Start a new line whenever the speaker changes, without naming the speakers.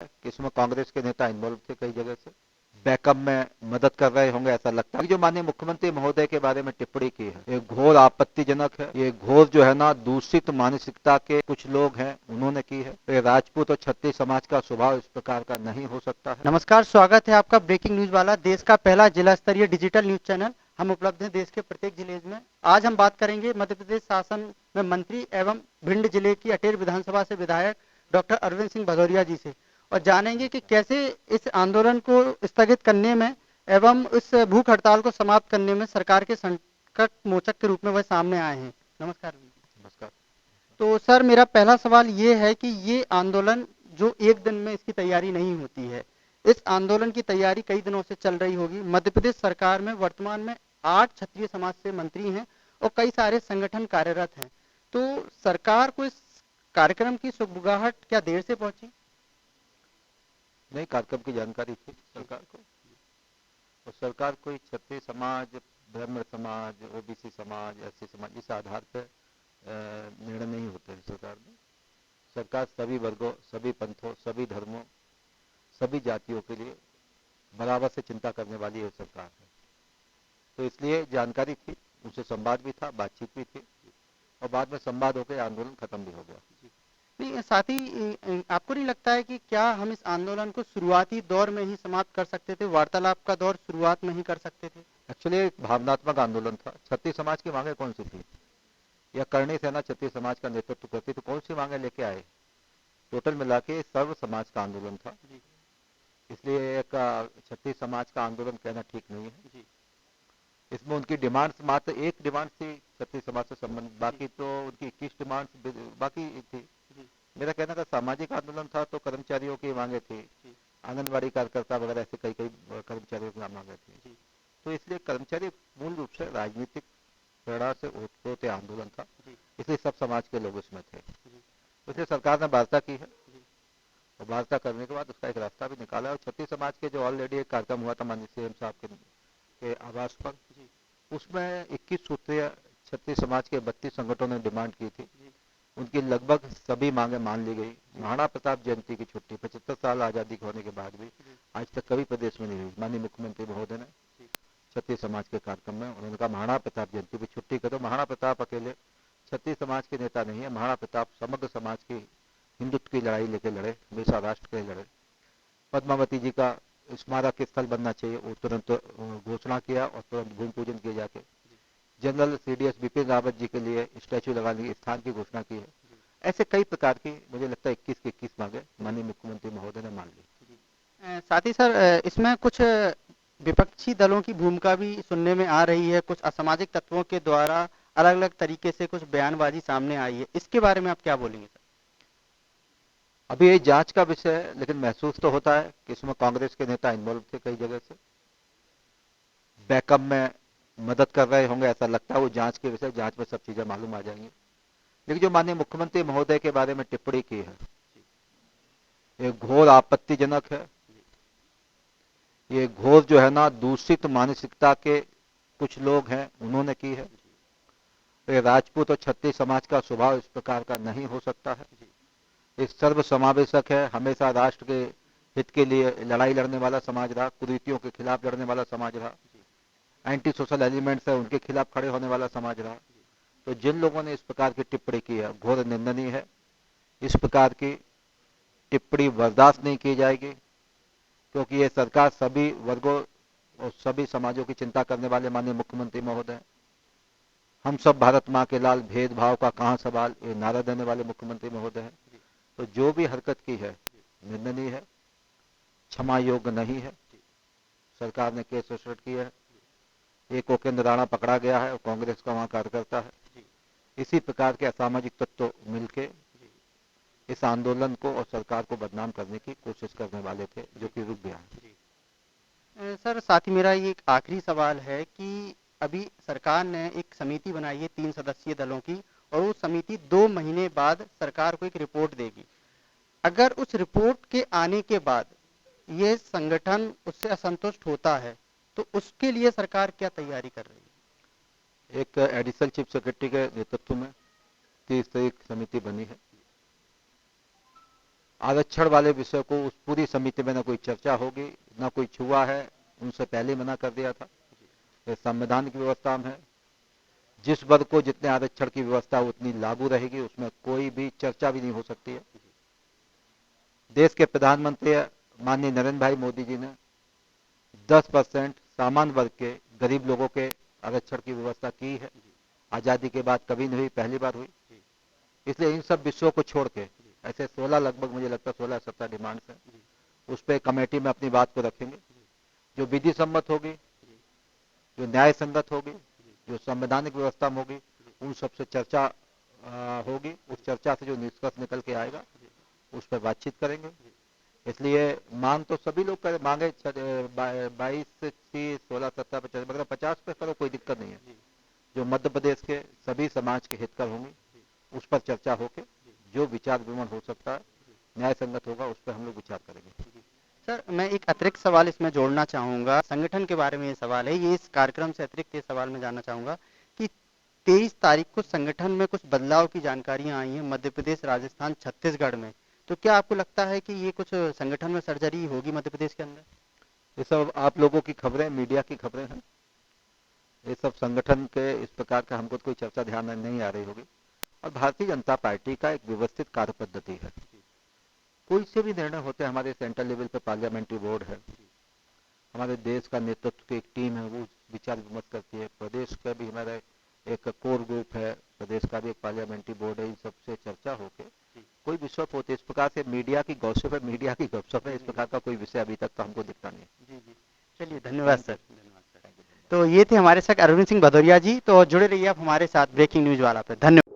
कि इसमें कांग्रेस के नेता इन्वॉल्व थे कई जगह से, बैकअप में मदद कर रहे होंगे ऐसा लगता है। जो माननीय मुख्यमंत्री महोदय के बारे में टिप्पणी की है ये घोर आपत्तिजनक है। ये घोर जो है ना दूषित मानसिकता के कुछ लोग हैं उन्होंने की है। ये राजपूत और छत्तीस समाज का स्वभाव इस प्रकार का नहीं हो सकता है।
नमस्कार, स्वागत है आपका ब्रेकिंग न्यूज वाला देश का पहला जिला स्तरीय डिजिटल न्यूज चैनल। हम उपलब्ध हैं देश के प्रत्येक जिले में। आज हम बात करेंगे मध्य प्रदेश शासन में मंत्री एवं भिंड जिले की अटेर विधानसभा से विधायक डॉक्टर अरविंद सिंह भदौरिया जी से, और जानेंगे कि कैसे इस आंदोलन को स्थगित करने में एवं इस भूख हड़ताल को समाप्त करने में सरकार के संकट मोचक के रूप में वह सामने आए हैं। नमस्कार।
नमस्कार।
तो सर, मेरा पहला सवाल ये है कि ये आंदोलन जो एक दिन में इसकी तैयारी नहीं होती है, इस आंदोलन की तैयारी कई दिनों से चल रही होगी। मध्य प्रदेश सरकार में वर्तमान में 8 क्षत्रिय समाज से मंत्री हैं और कई सारे संगठन कार्यरत हैं। तो सरकार को इस कार्यक्रम की सुगबुगाहट क्या देर से पहुंची?
नहीं, कार्यक्रम की जानकारी थी सरकार को, और सरकार कोई क्षत्रिय समाज, ब्राह्मण समाज, ओबीसी समाज, एससी समाज इस आधार पर निर्णय नहीं होते हैं सरकार में। सरकार सभी वर्गों, सभी पंथों, सभी धर्मों, सभी जातियों के लिए बराबर से चिंता करने वाली ये सरकार है। तो इसलिए जानकारी थी, उनसे संवाद भी था, बातचीत भी थी, और बाद में संवाद होकर आंदोलन खत्म भी हो गया।
नहीं, साथ ही आपको नहीं लगता है कि क्या हम इस आंदोलन को शुरुआती दौर में ही समाप्त कर सकते थे, वार्तालाप का दौर शुरुआत में ही कर सकते थे?
एक्चुअली एक भावनात्मक आंदोलन था। छत्तीस समाज की मांगे कौन सी थी? या करणी सेना छत्तीस समाज का नेतृत्व करती तो कौन सी मांगे लेके आए? टोटल मिला के सर्व समाज का आंदोलन था। इसलिए एक छत्तीस समाज का आंदोलन कहना ठीक नहीं है। इसमें उनकी डिमांड्स मात्र एक डिमांड थी छत्तीस समाज से संबंधित, बाकी तो उनकी 21 डिमांड्स बाकी थी। मेरा कहना था सामाजिक आंदोलन था तो कर्मचारियों की मांगे थी, आंगनबाड़ी कार्यकर्ता वगैरह ऐसे कई कई कर्मचारियों की मांगे थी। तो इसलिए कर्मचारी मूल रूप से राजनीतिक प्रेरणा से ओतप्रोत आंदोलन था, इसलिए सब समाज के लोग इसमें थे। इसलिए सरकार ने वार्ता की है, और वार्ता करने के बाद उसका एक रास्ता भी निकाला है। और छत्तीस समाज के जो ऑलरेडी एक कार्यक्रम हुआ था माननीय सीएम साहब के आवास पर, उसमें 21 सूत्रीय छत्तीस समाज के 32 संगठनों ने डिमांड की थी। उनकी लगभग सभी मांगे मान ली गई। महाराणा प्रताप जयंती की छुट्टी 75 साल आजादी होने के बाद भी आज तक कभी प्रदेश में नहीं हुई। माननीय मुख्यमंत्री महोदय ने छत्तीस समाज के कार्यक्रम में उन्होंने कहा महाराणा प्रताप जयंती की छुट्टी करो। महाराणा प्रताप अकेले छत्तीस समाज के नेता नहीं है, महाराणा प्रताप समग्र समाज की हिंदुत्व की लड़ाई लेके लड़े, हमेशा राष्ट्र के लिए लड़े। पद्मावती जी का स्मारक स्थल बनना चाहिए, वो तुरंत घोषणा किया और तुरंत भूमि पूजन किए जाके। जनरल सीडीएस बिपिन रावत जी के लिए स्टैचू लगाने के स्थान की घोषणा की है। ऐसे कई प्रकार की मुझे लगता है 21 की 21 मांगे माननीय मुख्यमंत्री महोदय ने मान ली।
साथ ही सर, इसमें कुछ विपक्षी दलों की भूमिका भी सुनने में आ रही है। कुछ असामाजिक तत्वों के द्वारा अलग अलग तरीके से कुछ बयानबाजी सामने आई है, इसके बारे में आप क्या बोलेंगे सर?
अभी ये जांच का विषय है, लेकिन महसूस तो होता है कि इसमें कांग्रेस के नेता इन्वॉल्व थे कई जगह से, बैकअप में मदद कर रहे होंगे ऐसा लगता है। वो जांच के विषय, जांच में सब चीजें मालूम आ जाएंगी। लेकिन जो माननीय मुख्यमंत्री महोदय के बारे में टिप्पणी की है ये घोर आपत्तिजनक है। ये घोर जो है ना दूषित मानसिकता के कुछ लोग हैं उन्होंने की है। ये राजपूत और छत्तीस समाज का स्वभाव इस प्रकार का नहीं हो सकता है। ये सर्व समावेशक है, हमेशा राष्ट्र के हित के लिए लड़ाई लड़ने वाला समाज रहा, कुरीतियों के खिलाफ लड़ने वाला समाज रहा, एंटी सोशल एलिमेंट्स है उनके खिलाफ खड़े होने वाला समाज रहा। तो जिन लोगों ने इस प्रकार की टिप्पणी की है घोर निंदनीय है। इस प्रकार की टिप्पणी बर्दाश्त नहीं की जाएगी, क्योंकि ये सरकार सभी वर्गों और सभी समाजों की चिंता करने वाले माननीय मुख्यमंत्री महोदय। हम सब भारत माँ के लाल, भेदभाव का कहाँ सवाल, ये नारा देने वाले मुख्यमंत्री महोदय हैं। तो जो भी हरकत की है निंदनीय है, क्षमा योग्य नहीं है। सरकार ने केस रजिस्टर किया है। एक उपेंद्र राणा पकड़ा गया है और कांग्रेस का वहां कार्यकर्ता है। इसी प्रकार के असामाजिक तत्व मिलके इस आंदोलन को और सरकार को बदनाम करने की कोशिश करने वाले थे, जो कि रुक गया है।
सर, साथ ही मेरा ये एक आखिरी सवाल है कि अभी सरकार ने एक समिति बनाई है 3 सदस्यीय दलों की, और वो समिति 2 महीने बाद सरकार को एक रिपोर्ट देगी। अगर उस रिपोर्ट के आने के बाद ये संगठन उससे असंतुष्ट होता है, तो उसके लिए सरकार क्या तैयारी कर रही
एक एडिशनल चीफ सेक्रेटरी के नेतृत्व में 30 तारीख समिति बनी है। आरक्षण वाले विषय को उस पूरी समिति में न कोई चर्चा होगी, न कोई छुआ है, उनसे पहले मना कर दिया था। ये संविधान की व्यवस्था में है, जिस वर्ग को जितने आरक्षण की व्यवस्था उतनी लागू रहेगी, उसमें कोई भी चर्चा भी नहीं हो सकती है। देश के प्रधानमंत्री माननीय नरेंद्र भाई मोदी जी ने 10% सामान्य वर्ग के गरीब लोगों के आरक्षण की व्यवस्था की है। आजादी के बाद कभी नहीं हुई, पहली बार हुई। इसलिए इन सब विषयों को छोड़ के ऐसे 16 लगभग मुझे लगता है 16-17 डिमांड्स हैं, उस पर कमेटी में अपनी बात को रखेंगे। जो विधि सम्मत होगी, जो न्याय संगत होगी, जो संवैधानिक व्यवस्था में होगी, उन सबसे चर्चा होगी। उस चर्चा से जो निष्कर्ष निकल के आएगा उस पर बातचीत करेंगे। इसलिए मांग तो सभी लोग करें, मांगे 22 थी, 16-17 पे, मगर 50 पे करो, कोई दिक्कत नहीं है। जो मध्य प्रदेश के सभी समाज के हितकर होंगे उस पर चर्चा होके जो विचार विमर्श हो सकता है, न्याय संगत होगा, उस पर हम लोग विचार करेंगे।
सर, मैं एक अतिरिक्त सवाल इसमें जोड़ना चाहूंगा। संगठन के बारे में ये सवाल है, ये इस कार्यक्रम से अतिरिक्त ये सवाल मैं जानना चाहूंगा कि 23 तारीख को संगठन में कुछ बदलाव की जानकारियां आई हैं मध्य प्रदेश, राजस्थान, छत्तीसगढ़ में। तो क्या आपको लगता है कि ये कुछ संगठन में सर्जरी होगी मध्य प्रदेश के अंदर?
ये सब आप लोगों की खबरें, मीडिया की खबरें हैं। ये सब संगठन के इस प्रकार का हमको कोई चर्चा ध्यान में नहीं आ रही होगी। और भारतीय जनता पार्टी का एक व्यवस्थित कार्य पद्धति है। कोई से भी निर्णय होते हैं, हमारे सेंट्रल लेवल पे पार्लियामेंट्री बोर्ड है, हमारे देश का नेतृत्व की एक टीम है, वो विचार विमर्श करती है। प्रदेश का भी हमारा एक कोर ग्रुप है, प्रदेश का भी एक पार्लियामेंट्री बोर्ड है। इन सबसे चर्चा होके कोई विषय होते, इस प्रकार से मीडिया की गॉसिप है, मीडिया की गपशप है, इस प्रकार का कोई विषय अभी तक तो हमको दिखता नहीं है।
जी जी, चलिए, धन्यवाद सर। तो ये थे हमारे साथ अरविंद सिंह भदौरिया जी। तो जुड़े रहिए आप हमारे साथ ब्रेकिंग न्यूज वाला पे। धन्यवाद।